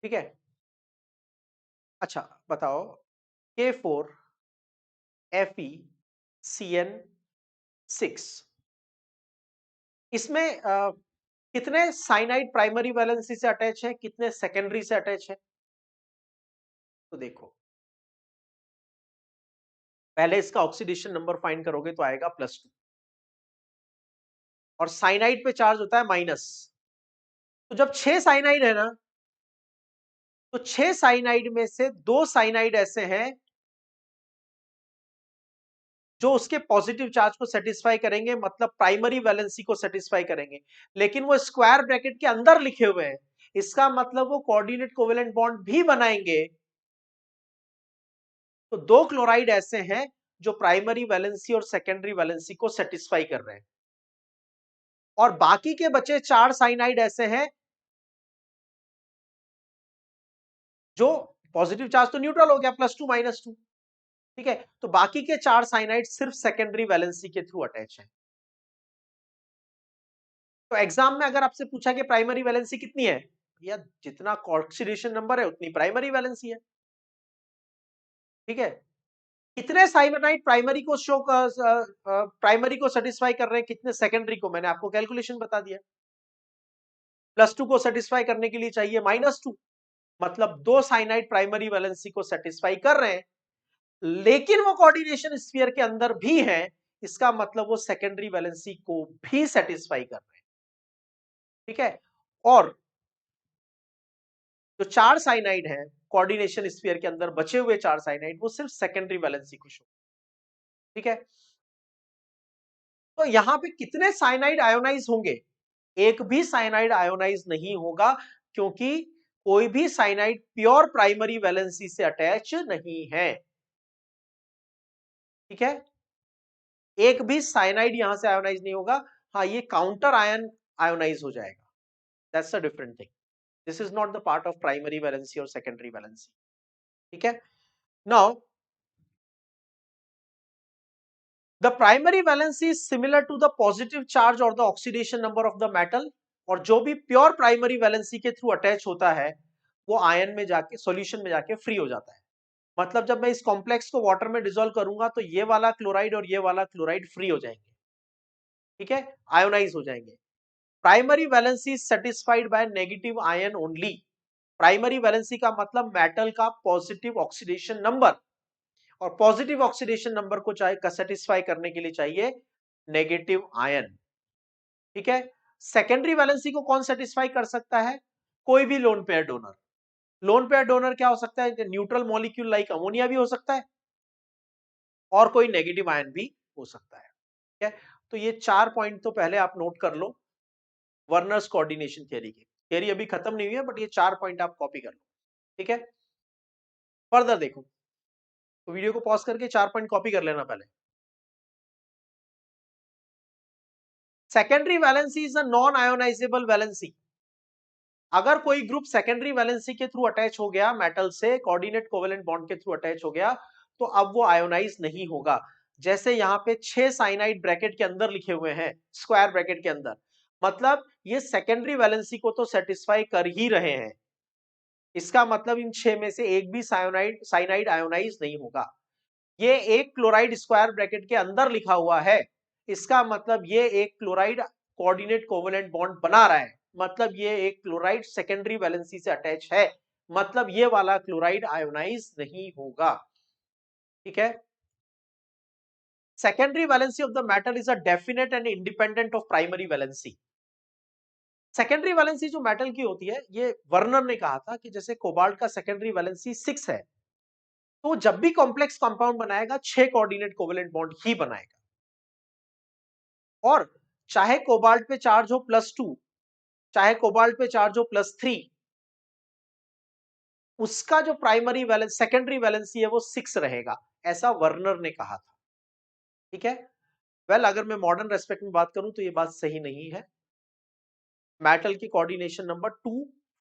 Speaker 1: ठीक है, अच्छा बताओ, K4FeCN6, इसमें कितने साइनाइड प्राइमरी वैलेंसी से अटैच है, कितने सेकेंडरी से अटैच है? तो देखो, पहले इसका ऑक्सीडेशन नंबर फाइंड करोगे तो आएगा +2, और साइनाइड पे चार्ज होता है माइनस। तो जब 6 साइनाइड है ना, तो 6 साइनाइड में से 2 साइनाइड ऐसे हैं जो उसके पॉजिटिव चार्ज को सेटिस्फाई करेंगे, मतलब प्राइमरी वैलेंसी को सेटिस्फाई करेंगे, लेकिन वो स्क्वायर ब्रैकेट के अंदर लिखे हुए हैं। इसका मतलब वो कोऑर्डिनेट कोवेलेंट बॉन्ड भी बनाएंगे। तो 2 क्लोराइड ऐसे हैं जो प्राइमरी वैलेंसी और सेकेंडरी वैलेंसी को सेटिस्फाई कर रहे हैं, और बाकी के बचे 4 साइनाइड ऐसे हैं जो पॉजिटिव चार्ज तो न्यूट्रल हो गया, +2 -2। ठीक है, तो बाकी के 4 साइनाइड सिर्फ सेकेंडरी वैलेंसी के थ्रू अटैच है। तो एग्जाम में अगर आपसे पूछा कि प्राइमरी वैलेंसी कितनी है, या जितना ऑक्सीडेशन नंबर है उतनी प्राइमरी वैलेंसी है। ठीक है, कितने साइनाइड प्राइमरी को शो प्राइमरी को सेटिस्फाई कर रहे हैं, कितने सेकेंडरी को, मैंने आपको कैलकुलेशन बता दिया। +2 को सेटिस्फाई करने के लिए चाहिए -2, मतलब 2 साइनाइड प्राइमरी वैलेंसी को सेटिस्फाई कर रहे हैं, लेकिन वो कोऑर्डिनेशन स्फीयर के अंदर भी है। इसका मतलब वो सेकेंडरी वैलेंसी को भी सेटिस्फाई कर रहे हैं। ठीक है, और जो 4 साइनाइड है कोऑर्डिनेशन स्फीयर के अंदर बचे हुए 4 साइनाइड, वो सिर्फ सेकेंडरी वैलेंसी को शो, ठीक है। तो यहां पे कितने साइनाइड आयोनाइज होंगे? एक भी साइनाइड आयोनाइज नहीं होगा, क्योंकि कोई भी साइनाइड प्योर प्राइमरी वैलेंसी से अटैच नहीं है, ठीक है। एक भी साइनाइड यहां से आयोनाइज नहीं होगा। हाँ, ये काउंटर आयन आयोनाइज हो जाएगा, that's a different thing. This is not the part of primary valency और सेकेंडरी वैलेंसी, ठीक है। Now the primary valency is similar to the positive charge और the oxidation number of the metal, और जो भी pure primary valency के through attach होता है वो आयन में जाके सॉल्यूशन में जाके फ्री हो जाता है। मतलब जब मैं इस कॉम्प्लेक्स को वाटर में डिसॉल्व करूंगा तो ये वाला क्लोराइड और ये वाला क्लोराइड फ्री हो जाएंगे, ठीक है, आयोनाइज हो जाएंगे। Primary valency is satisfied by negative ion only. Primary valency का मतलब मेटल का पॉजिटिव ऑक्सीडेशन नंबर, और पॉजिटिव ऑक्सीडेशन नंबर को चाहिए सेटिस्फाई करने के लिए चाहिए नेगेटिव आयन, ठीक है। सेकेंडरी वैलेंसी को कौन सेटिस्फाई कर सकता है? कोई भी lone pair donor. Lone pair donor क्या हो सकता है? न्यूट्रल मॉलिक्यूल लाइक अमोनिया भी हो सकता है, और कोई नेगेटिव आयन भी हो सकता है, ठीक है। तो ये 4 पॉइंट तो पहले आप नोट कर लो वर्नर्स कोऑर्डिनेशन थ्योरी की। थ्योरी अभी खत्म नहीं हुई है, बट ये 4 पॉइंट आप कॉपी कर लो, ठीक है। फर्दर देखो, तो वीडियो को पॉज करके 4 पॉइंट कॉपी कर लेना पहले। Secondary valency is a non ionisable valency. अगर कोई ग्रुप सेकेंडरी वैलेंसी के थ्रू अटैच हो गया मेटल से, कोऑर्डिनेट कोवेलेंट बॉन्ड के थ्रू अटैच हो गया, तो अब वो आयोनाइज नहीं होगा। जैसे यहाँ पे 6 साइनाइड ब्रैकेट के अंदर लिखे हुए हैं, स्क्वायर ब्रैकेट के अंदर, मतलब ये सेकेंडरी वैलेंसी को तो सेटिस्फाई कर ही रहे हैं। इसका मतलब इन 6 में से एक भी साइनाइड आयोनाइज नहीं होगा। ये एक क्लोराइड स्क्वायर ब्रैकेट के अंदर लिखा हुआ है, इसका मतलब ये एक क्लोराइड कोऑर्डिनेट कोवेलेंट बॉन्ड बना रहा है, मतलब ये एक क्लोराइड सेकेंडरी वैलेंसी से अटैच है, मतलब ये वाला क्लोराइड आयोनाइज नहीं होगा, ठीक है। Secondary valency of the metal is a definite and independent of primary valency. Secondary valency जो मेटल की होती है, ये वर्नर ने कहा था कि जैसे कोबाल्ट का सेकेंडरी वैलेंसी 6 है, तो जब भी कॉम्प्लेक्स कंपाउंड बनाएगा 6 कोऑर्डिनेट कोवेलेंट बॉन्ड ही बनाएगा, और चाहे कोबाल्ट पे चार्ज हो +2, चाहे कोबाल्ट पे चार्ज हो +3, उसका जो प्राइमरी वैलेंस सेकेंडरी वैलेंसी है वो 6 रहेगा, ऐसा वर्नर ने कहा था, ठीक है। वेल, अगर मैं मॉडर्न रेस्पेक्ट में बात करूं तो ये बात सही नहीं है। मेटल की कोऑर्डिनेशन नंबर 2,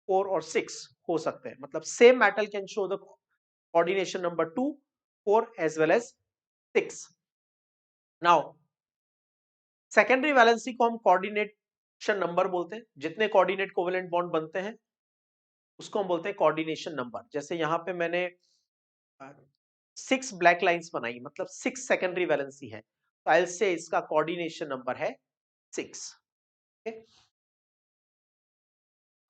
Speaker 1: 4 और 6 हो सकते हैं, मतलब same metal can show the coordination number 2, 4 as well as 6। Now secondary valency को हम कोऑर्डिनेशन नंबर बोलते हैं, जितने कोऑर्डिनेट कोवेलेंट बॉन्ड बनते हैं उसको हम बोलते हैं कोऑर्डिनेशन नंबर। जैसे यहाँ पे मैंने 6 ब्लैक लाइंस बनाई, मतलब 6 सेकेंडरी वैलेंसी है, तो आई विल से इसका कोऑर्डिनेशन नंबर है 6।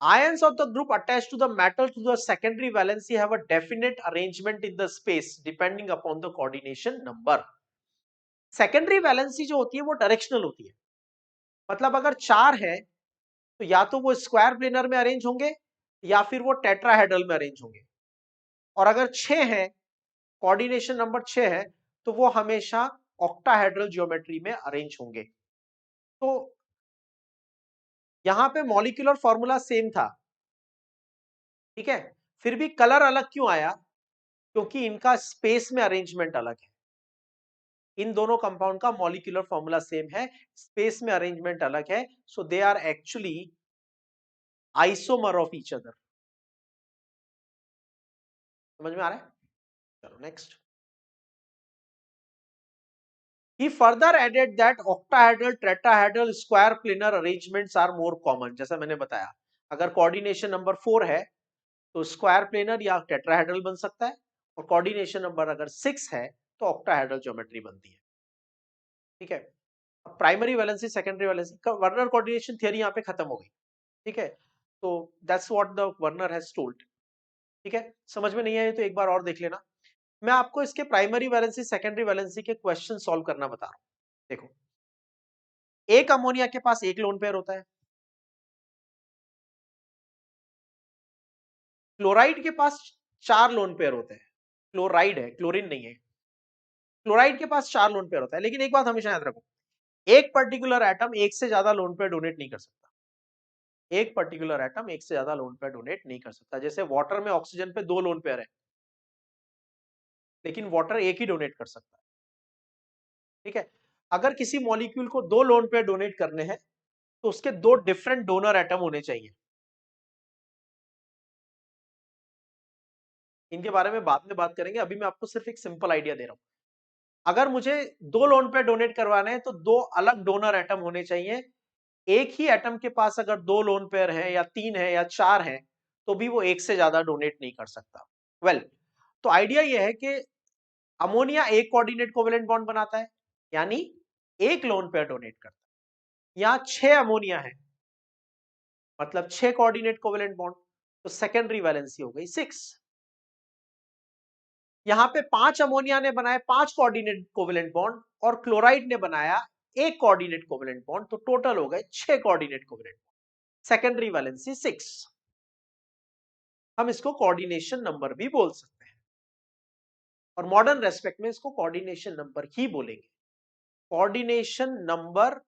Speaker 1: Ions of the group attached to the metal to the secondary valency have a definite arrangement in the space depending upon the coordination number. Secondary valency जो होती है वो directional होती है, मतलब अगर 4 है तो या तो वो स्क्वायर प्लेनर में अरेंज होंगे या फिर वो टेट्राहेड्रल में अरेंज होंगे, और अगर 6 है, कोऑर्डिनेशन नंबर 6 है, तो वो हमेशा ऑक्टाहेड्रल ज्योमेट्री में अरेंज होंगे। तो यहां पे मॉलिक्यूलर फॉर्मूला सेम था, ठीक है, फिर भी कलर अलग क्यों आया? क्योंकि इनका स्पेस में अरेंजमेंट अलग है। इन दोनों कंपाउंड का मॉलिक्यूलर फॉर्मूला सेम है, स्पेस में अरेंजमेंट अलग है, so they are actually isomer of each other. समझ में आ रहा है? चलो next. He further added that octahedral, tetrahedral, square planar arrangements are more common। जैसा मैंने बताया, अगर कोऑर्डिनेशन नंबर 4 है तो स्क्वायर प्लेनर या टेट्राहेड्रल बन सकता है, और कोऑर्डिनेशन नंबर अगर 6 है तो ऑक्टाहेड्रल ज्योमेट्री बनती है, ठीक है। प्राइमरी वैलेंसी सेकेंडरी वैलेंसी का वर्नर कोऑर्डिनेशन थ्योरी यहाँ पे खत्म हो गई, ठीक है। तो that's what the Werner has told, ठीक है। समझ में नहीं आए तो एक बार और देख लेना। मैं आपको इसके प्राइमरी वैलेंसी सेकेंडरी वैलेंसी के क्वेश्चन सॉल्व करना बता रहा हूं। देखो, एक अमोनिया के पास एक लोन पेयर होता है, क्लोराइड के पास 4 लोन पेयर होते हैं। क्लोराइड है, क्लोरीन नहीं है। क्लोराइड के पास 4 लोन पेयर होता है, लेकिन एक बात हमेशा याद रखो, एक पर्टिकुलर एटम एक से ज्यादा लोन पेयर डोनेट नहीं कर सकता। एक पर्टिकुलर एटम एक से ज्यादा लोन पेयर डोनेट नहीं कर सकता। जैसे वाटर में ऑक्सीजन पे 2 लोन पेयर है, लेकिन वाटर एक ही डोनेट कर सकता है। ठीक है, अगर किसी मॉलिक्यूल को 2 लोन पेयर डोनेट करने हैं तो उसके 2 डिफरेंट डोनर एटम होने चाहिए। इनके बारे में बाद में बात करेंगे, अभी मैं आपको सिर्फ एक सिंपल आइडिया दे रहा हूं। अगर मुझे 2 लोन पेयर डोनेट करवाने हैं तो 2 अलग डोनर एटम होने चाहिए। एक ही एटम के पास अगर 2 लोन पेयर है या 3 है या 4 है तो भी वो एक से ज्यादा डोनेट नहीं कर सकता। वेल, तो आइडिया ये है कि अमोनिया एक कोऑर्डिनेट कोवेलेंट बॉन्ड बनाता है, यानी एक लोन पेयर डोनेट करता है। यहां 6 अमोनिया है, मतलब 6 कोऑर्डिनेट कोवेलेंट बॉन्ड, तो सेकेंडरी वैलेंसी हो गई 6। यहां पे 5 अमोनिया ने बनाए 5 कोऑर्डिनेट कोवेलेंट बॉन्ड और क्लोराइड ने बनाया एक कोऑर्डिनेट कोवेलेंट बॉन्ड, तो टोटल हो गए 6 कोऑर्डिनेट कोवेलेंट, सेकेंडरी वैलेंसी 6। हम इसको कोऑर्डिनेशन नंबर भी बोल सकते हैं, और मॉडर्न रेस्पेक्ट में इसको कोऑर्डिनेशन नंबर ही बोलेंगे। Coordination number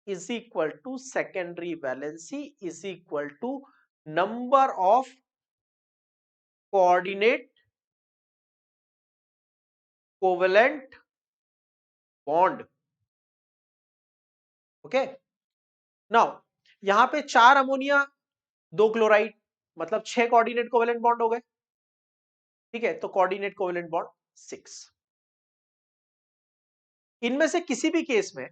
Speaker 1: is equal to secondary valency is equal to number of coordinate covalent bond. Okay, now यहां पे 4 अमोनिया 2 क्लोराइड, मतलब 6 कोऑर्डिनेट कोवेलेंट बॉन्ड हो गए। ठीक है, तो कोऑर्डिनेट कोवेलेंट बॉन्ड 6। इनमें से किसी भी केस में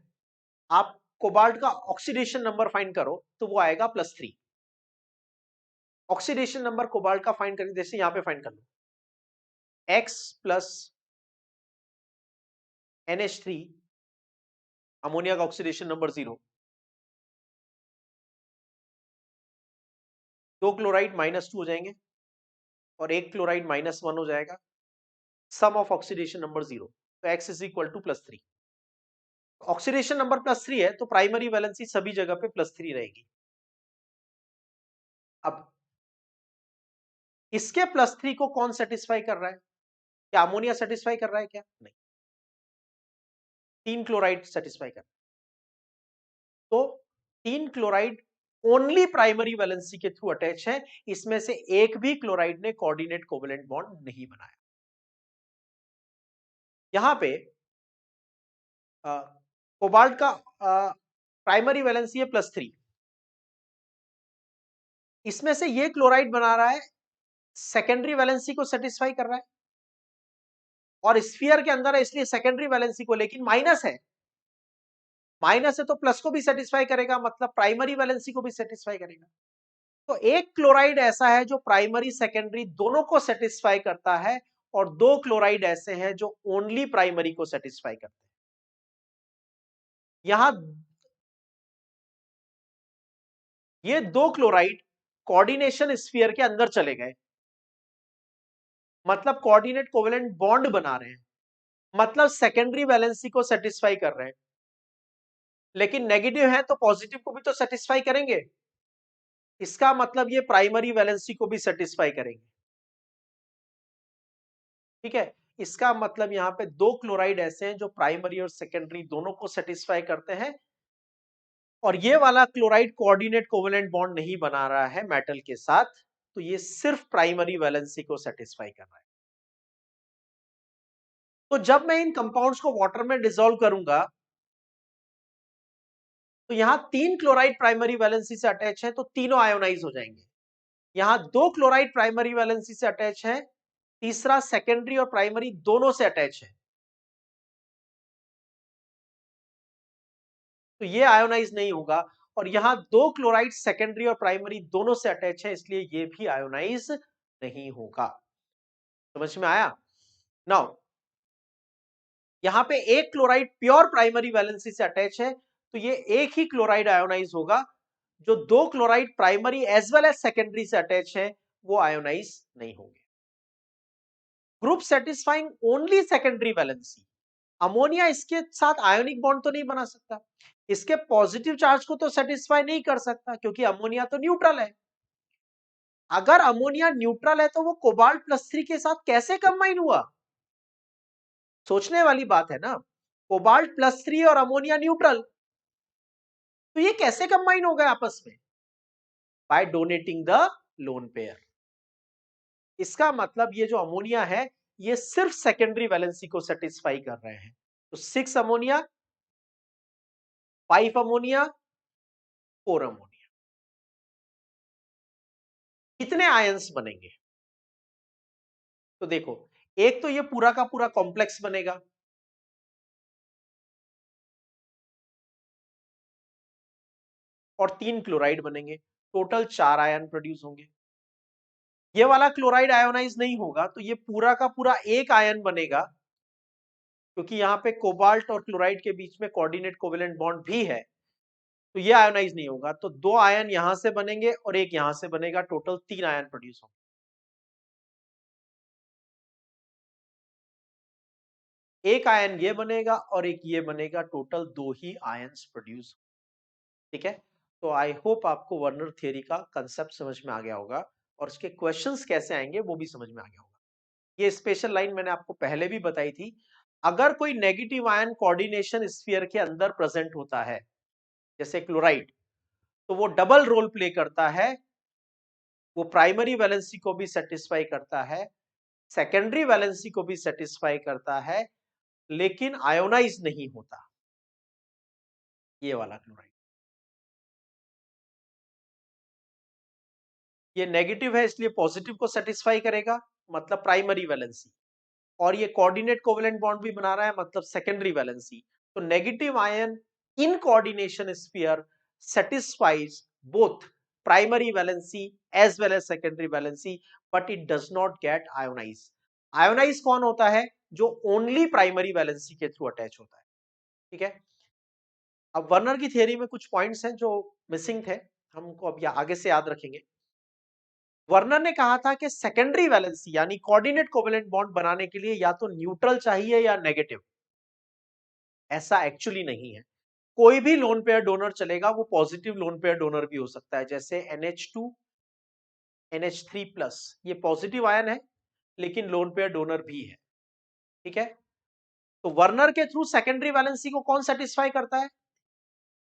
Speaker 1: आप कोबाल्ट का ऑक्सीडेशन नंबर फाइंड करो तो वो आएगा +3। ऑक्सीडेशन नंबर कोबाल्ट का फाइंड करें, जैसे यहां पे फाइंड कर लो, X प्लस NH3, अमोनिया का ऑक्सीडेशन नंबर 0, 2 क्लोराइड -2 हो जाएंगे और 1 क्लोराइड -1 हो जाएगा, सम ऑफ ऑक्सीडेशन नंबर 0, तो X is equal to +3। Oxidation number +3 है तो प्राइमरी वैलेंसी सभी जगह पे +3 रहेगी। अब इसके +3 को कौन सेटिस्फाई कर रहा है? क्या अमोनिया सेटिस्फाई कर रहा है क्या? नहीं, 3 क्लोराइड सेटिस्फाई कर रहा है। तो 3 क्लोराइड ओनली प्राइमरी वैलेंसी के थ्रू अटैच है, इसमें से एक भी क्लोराइड ने कोऑर्डिनेट कोवेलेंट बॉन्ड नहीं बनाया। यहां पे कोबाल्ट का प्राइमरी वैलेंसी है +3, इसमें से ये क्लोराइड बना रहा है, सेकेंडरी वैलेंसी को सेटिस्फाई कर रहा है, और स्फीयर के अंदर है इसलिए सेकेंडरी वैलेंसी को, लेकिन माइनस है। माइनस है तो प्लस को भी सेटिस्फाई करेगा, मतलब प्राइमरी वैलेंसी को भी सेटिस्फाई करेगा। तो एक क्लोराइड ऐसा है जो प्राइमरी सेकेंडरी दोनों को सेटिस्फाई करता है, और 2 क्लोराइड ऐसे हैं जो ओनली प्राइमरी को सेटिस्फाई करते हैं। यहां ये 2 क्लोराइड कोऑर्डिनेशन स्फीयर के अंदर चले गए, मतलब कोऑर्डिनेट कोवेलेंट बॉन्ड बना रहे हैं, मतलब सेकेंडरी वैलेंसी को सेटिस्फाई कर रहे हैं। लेकिन नेगेटिव है तो पॉजिटिव को भी तो सेटिस्फाई करेंगे, इसका मतलब ये प्राइमरी वैलेंसी को भी सेटिस्फाई करेंगे। ठीक है, इसका मतलब यहां पे 2 क्लोराइड ऐसे हैं जो प्राइमरी और सेकेंडरी दोनों को सेटिस्फाई करते हैं, और ये वाला क्लोराइड कोऑर्डिनेट कोवेलेंट बॉन्ड नहीं बना रहा है मेटल के साथ, तो ये सिर्फ प्राइमरी वैलेंसी को सेटिस्फाई कर रहा है। तो जब मैं इन कंपाउंड्स को वाटर में डिसॉल्व करूंगा तो यहां 3 क्लोराइड प्राइमरी वैलेंसी से अटैच है, तो तीनों आयोनाइज हो जाएंगे। यहां 2 क्लोराइड प्राइमरी वैलेंसी से अटैच है, तीसरा सेकेंडरी और प्राइमरी दोनों से अटैच है, तो ये आयोनाइज नहीं होगा। और यहां 2 क्लोराइड सेकेंडरी और प्राइमरी दोनों से अटैच है, इसलिए ये भी आयोनाइज नहीं होगा। समझ में आया? नाउ यहां पे एक क्लोराइड प्योर प्राइमरी वैलेंसी से अटैच है, तो ये एक ही क्लोराइड आयोनाइज होगा। जो 2 chloride primary as well as secondary से अटैच है वो आयोनाइज नहीं होंगे। Group satisfying only secondary valency, ammonia इसके साथ आयोनिक बॉन्ड तो नहीं बना सकता, इसके पॉजिटिव चार्ज को तो सेटिस्फाई नहीं कर सकता क्योंकि अमोनिया तो न्यूट्रल है। अगर अमोनिया न्यूट्रल है तो वो कोबाल्ट प्लस 3 के साथ कैसे कंबाइन हुआ? सोचने वाली बात है ना। कोबाल्ट प्लस 3 और अमोनिया न्यूट्रल, तो ये कैसे कंबाइन हो गए आपस में? By donating the lone pair. इसका मतलब ये जो अमोनिया है ये सिर्फ सेकेंडरी वैलेंसी को सेटिस्फाई कर रहे हैं। तो 6 अमोनिया, 5 अमोनिया, 4 अमोनिया, कितने आयंस बनेंगे? तो देखो, एक तो ये पूरा का पूरा कॉम्प्लेक्स बनेगा, और 3 क्लोराइड बनेंगे, टोटल 4 आयन प्रोड्यूस होंगे। ये वाला क्लोराइड आयोनाइज नहीं होगा तो ये पूरा का पूरा एक आयन बनेगा, क्योंकि यहाँ पे कोबाल्ट और क्लोराइड के बीच में कोऑर्डिनेट कोवेलेंट बॉन्ड भी है, तो ये आयोनाइज नहीं होगा। तो 2 आयन यहां से बनेंगे और एक यहां से बनेगा, टोटल 3 आयन प्रोड्यूस होंगे। एक आयन ये बनेगा और एक ये बनेगा, टोटल 2 ही आयंस प्रोड्यूस। ठीक है, तो आई होप आपको वर्नर थ्योरी का कंसेप्ट समझ में आ गया होगा, और उसके क्वेश्चंस कैसे आएंगे वो भी समझ में आ गया होगा। ये स्पेशल लाइन मैंने आपको पहले भी बताई थी। अगर कोई नेगेटिव आयन कोऑर्डिनेशन स्फीयर के अंदर प्रेजेंट होता है, जैसे क्लोराइड, तो वो डबल रोल प्ले करता है। वो प्राइमरी वैलेंसी को भी सेटिस्फाई करता है, सेकेंडरी वैलेंसी को भी सेटिस्फाई करता है, लेकिन आयोनाइज नहीं होता। ये वाला क्लोराइड, ये नेगेटिव है इसलिए पॉजिटिव को सेटिस्फाई करेगा, मतलब प्राइमरी वैलेंसी, और ये कोऑर्डिनेट कोवेलेंट बॉन्ड भी बना रहा है, मतलब सेकेंडरी वैलेंसी। तो negative ion in coordination sphere satisfies both primary valency as well as secondary valency, but it does not get ionise. Ionise कौन होता है? जो ओनली प्राइमरी वैलेंसी के थ्रू अटैच होता है। ठीक है, अब वर्नर की थियरी में कुछ पॉइंट्स हैं जो मिसिंग थे, हमको अब आगे से याद रखेंगे। वर्नर ने कहा था कि सेकेंडरी वैलेंसी यानी कोऑर्डिनेट कोवेलेंट बॉन्ड बनाने के लिए या तो न्यूट्रल चाहिए या नेगेटिव। ऐसा एक्चुअली नहीं है। कोई भी लोन पेयर डोनर चलेगा, वो पॉजिटिव लोन पेयर डोनर भी हो सकता है, जैसे NH2 NH3 प्लस, ये पॉजिटिव आयन है लेकिन लोन पेयर डोनर भी है। ठीक है, तो वर्नर के थ्रू सेकेंडरी वैलेंसी को कौन सेटिस्फाई करता है?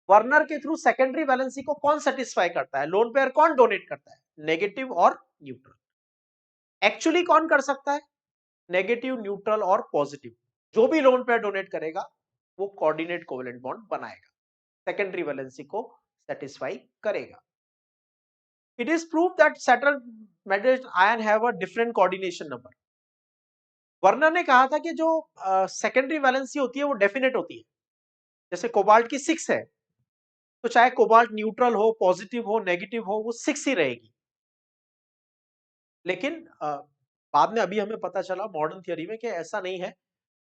Speaker 1: वर्नर के थ्रू सेकेंडरी वैलेंसी को कौन सेटिस्फाई करता है? लोन पेयर कौन डोनेट करता है? नेगेटिव और न्यूट्रल। एक्चुअली कौन कर सकता है? नेगेटिव, न्यूट्रल और पॉजिटिव। जो भी लोन पेयर डोनेट करेगा वो कोऑर्डिनेट कोवेलेंट बॉन्ड बनाएगा, सेकेंडरी वैलेंसी को सेटिस्फाई करेगा। It is prove that settle metal ion have a different coordination number. Werner ने कहा था कि जो सेकेंडरी वैलेंसी होती है वो डेफिनेट होती है। जैसे कोबाल्ट की 6 है, तो चाहे कोबाल्ट न्यूट्रल हो, पॉजिटिव हो, नेगेटिव हो, वो 6 ही रहेगी। लेकिन बाद में अभी हमें पता चला मॉडर्न थियरी में कि ऐसा नहीं है।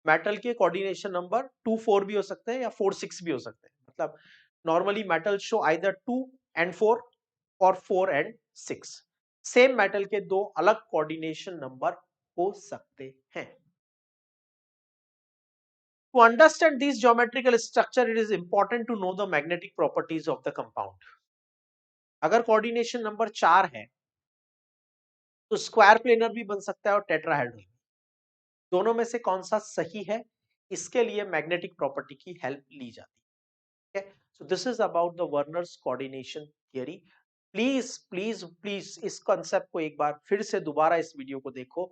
Speaker 1: मेटल के कोऑर्डिनेशन नंबर 2 4 भी हो सकते हैं या 4 6 भी हो सकते हैं। मतलब normally metal show either 2 and 4 और 4 and 6। सेम मेटल के दो अलग कोऑर्डिनेशन नंबर हो सकते हैं। To understand these geometrical structure, it is important to know the magnetic properties of the compound. अगर कोऑर्डिनेशन नंबर 4 है तो स्क्वायर प्लेनर भी बन सकता है और टेट्राहेड्रल। दोनों में से कौन सा सही है, इसके लिए मैग्नेटिक प्रॉपर्टी की हेल्प ली जाती है। So this is about the Werner's coordination theory. Please please please इस कॉन्सेप्ट को एक बार फिर से दोबारा इस वीडियो को देखो।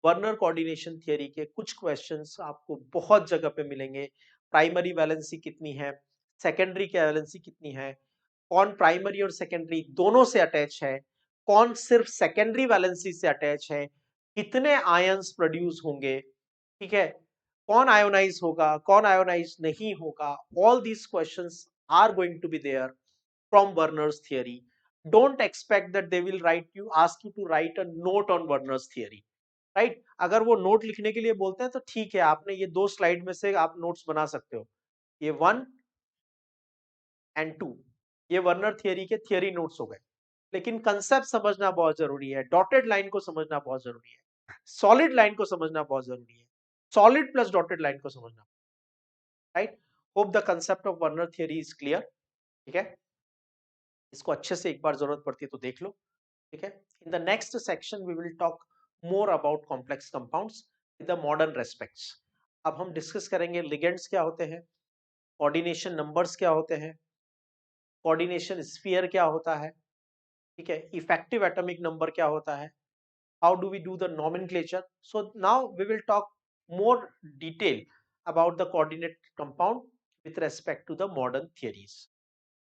Speaker 1: वर्नर कोऑर्डिनेशन थियरी के कुछ क्वेश्चंस आपको बहुत जगह पे मिलेंगे। प्राइमरी वैलेंसी कितनी है, सेकेंडरी की वैलेंसी कितनी है, कौन प्राइमरी और सेकेंडरी दोनों से अटैच है, कौन सिर्फ सेकेंडरी वैलेंसी से अटैच है, कितने आयंस प्रोड्यूस होंगे, ठीक है, कौन आयोनाइज होगा, कौन आयोनाइज नहीं होगा। All these questions are going to be there from Werner's theory. Don't expect that they will write you ask you to write a note on Werner's theory, right. अगर वो नोट लिखने के लिए बोलते हैं तो ठीक है, आपने ये 2 स्लाइड में से आप नोट्स बना सकते हो, ये 1 and 2, ये वर्नर थियरी के थियरी नोट्स हो गए। लेकिन कंसेप्ट समझना बहुत जरूरी है, डॉटेड लाइन को समझना बहुत जरूरी है, सॉलिड लाइन को समझना बहुत जरूरी है, सॉलिड प्लस डॉटेड लाइन को समझना, right. Hope the concept of Werner theory is clear. ठीक है, इसको अच्छे से एक बार जरूरत पड़ती है तो देख लो। ठीक है. In the next section we will talk more about complex compounds with the modern respects. अब हम डिस्कस करेंगे लिगेंड्स क्या होते हैं, कोऑर्डिनेशन नंबर्स क्या होते हैं, कोऑर्डिनेशन स्फीयर क्या होता है, ठीक है, इफेक्टिव एटॉमिक नंबर क्या होता है, how do we do the nomenclature. So now we will talk more detail about the coordinate compound with respect to the modern theories.